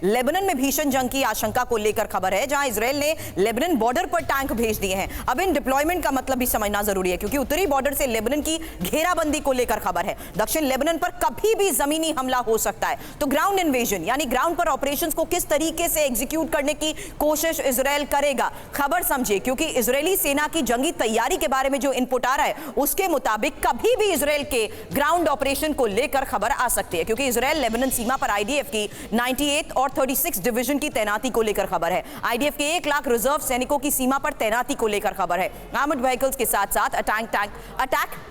Lebanon में भीषण जंग की आशंका को लेकर खबर है, जहां इजरायल ने लेबनान बॉर्डर पर टैंक भेज दिए हैं। अब इन डिप्लॉयमेंट का मतलब भी समझना जरूरी है, क्योंकि उत्तरी बॉर्डर से लेबनान की घेराबंदी को लेकर खबर है। दक्षिण लेबनान पर कभी भी जमीनी हमला हो सकता है, तो ग्राउंड इन्वेजन यानी ग्राउंड पर ऑपरेशंस को किस तरीके से एग्जीक्यूट करने की कोशिश इजरायल करेगा, खबर समझिए। क्योंकि इजरायली सेना की जंगी तैयारी के बारे में जो इनपुट आ रहा है, उसके मुताबिक कभी भी इजरायल के ग्राउंड ऑपरेशन को लेकर खबर आ सकती है, क्योंकि इजरायल लेबनान सीमा पर आईडीएफ की 98 और 36 डिवीजन की तैनाती को लेकर खबर है। आईडीएफ के 1 लाख रिजर्व सैनिकों की सीमा पर तैनाती को लेकर खबर है। आर्मर्ड व्हीकल्स के साथ साथ अटैक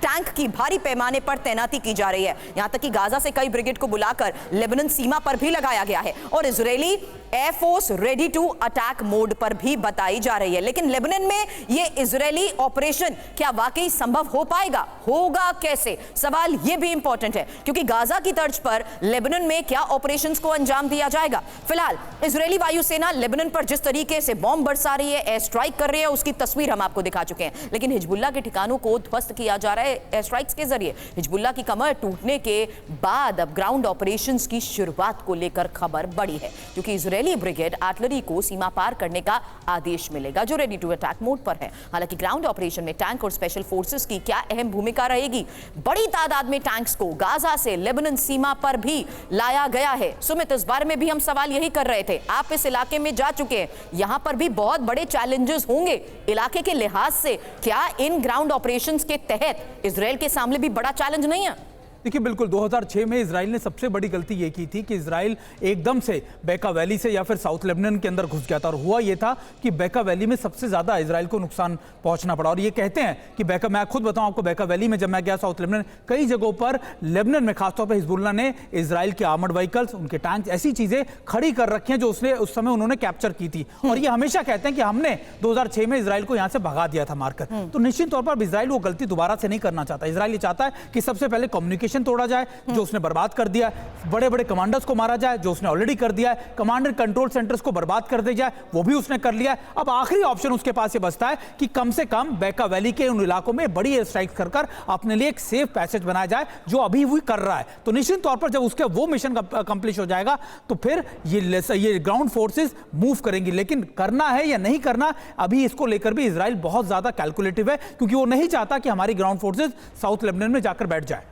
टैंक की भारी पैमाने पर तैनाती की जा रही है। यहां तक कि गाजा से कई ब्रिगेड को बुलाकर लेबनान सीमा पर भी लगाया गया है, और Israeli air force ready to attack mode पर भी बताई जा रही है। लेकिन लेबनान में यह इजरायली ऑपरेशन क्या वाकई संभव हो पाएगा, होगा कैसे, सवाल यह भी इंपॉर्टेंट है, क्योंकि गाजा की तर्ज पर लेबनान में क्या ऑपरेशंस को अंजाम दिया जाएगा। फिलहाल इजरायली वायुसेना लेबनान पर जिस तरीके से बॉम्ब बरसा रही है, एयर स्ट्राइक कर रही है, उसकी तस्वीर हम आपको दिखा चुके हैं। लेकिन हिजबुल्लाह के ठिकानों को ध्वस्त किया जा रहा है एयर स्ट्राइक्स के जरिए। हिजबुल्लाह की कमर टूटने के बाद अब ग्राउंड ऑपरेशंस की शुरुआत को लेकर खबर बढ़ी है, क्योंकि इजरायली ब्रिगेड आर्टिलरी को सीमा पार करने का आदेश मिलेगा, जो रेडी टू अटैक मोड पर है। हालांकि ग्राउंड ऑपरेशन में टैंक और स्पेशल फोर्सेस की क्या अहम भूमिका रहेगी। बड़ी तादाद में टैंक्स को गाजा से लेबनान सीमा पर भी लाया गया है। सुमित, इस बारे में भी हम सवाल यही कर रहे थे, आप इस इलाके में जा चुके हैं, यहां पर भी बहुत बड़े चैलेंजेस होंगे इलाके के लिहाज से। क्या इन ग्राउंड ऑपरेशंस के तहत इजरायल के सामने भी बड़ा चैलेंज नहीं है? देखिए, बिल्कुल 2006 में इजराइल ने सबसे बड़ी गलती ये की थी कि इजराइल एकदम से बेका वैली से या फिर साउथ लेबनान के अंदर घुस गया था, और हुआ ये था कि बेका वैली में सबसे ज़्यादा इजराइल को नुकसान पहुंचना पड़ा। और ये कहते हैं कि मैं खुद बताऊं आपको, बेका वैली में जब मैं गया साउथ लेबनान, कई जगहों पर लेबनान में खासतौर पर हिजबुल्लाह ने इजराइल के आर्मर्ड व्हीकल्स, उनके टैंक, ऐसी चीज़ें खड़ी कर रखी हैं जो उस समय उन्होंने कैप्चर की थी। और ये हमेशा कहते हैं कि हमने 2006 में इजराइल को यहाँ से भगा दिया था मारकर। तो निश्चित तौर पर इजराइल वो गलती दोबारा से नहीं करना चाहता। इजराइल ये चाहता है कि सबसे पहले कम्युनिकेशन तोड़ा जाए, जो उसने बर्बाद कर दिया, बड़े बड़े कमांडर्स को मारा जाए, जो उसने ऑलरेडी कर दिया है, कमांडर कंट्रोल सेंटर्स को बर्बाद कर दिया जाए, वो भी उसने कर लिया है। अब आखिरी ऑप्शन उसके पास ये बचता है कि कम से कम बेका वैली के उन इलाकों में बड़ी एयर स्ट्राइक कर अपने लिए एक सेफ पैसेज बनाया जाए, जो अभी भी कर रहा है। तो निश्चित तौर पर जब उसके वो मिशन कंप्लीट हो जाएगा, तो फिर ये ग्राउंड फोर्सेस मूव करेंगी। लेकिन करना है या नहीं करना, अभी इसको लेकर भी इजराइल बहुत ज्यादा कैलकुलेटिव है, क्योंकि वो नहीं चाहता कि हमारी ग्राउंड फोर्सेस साउथ लेबनान में जाकर बैठ जाए।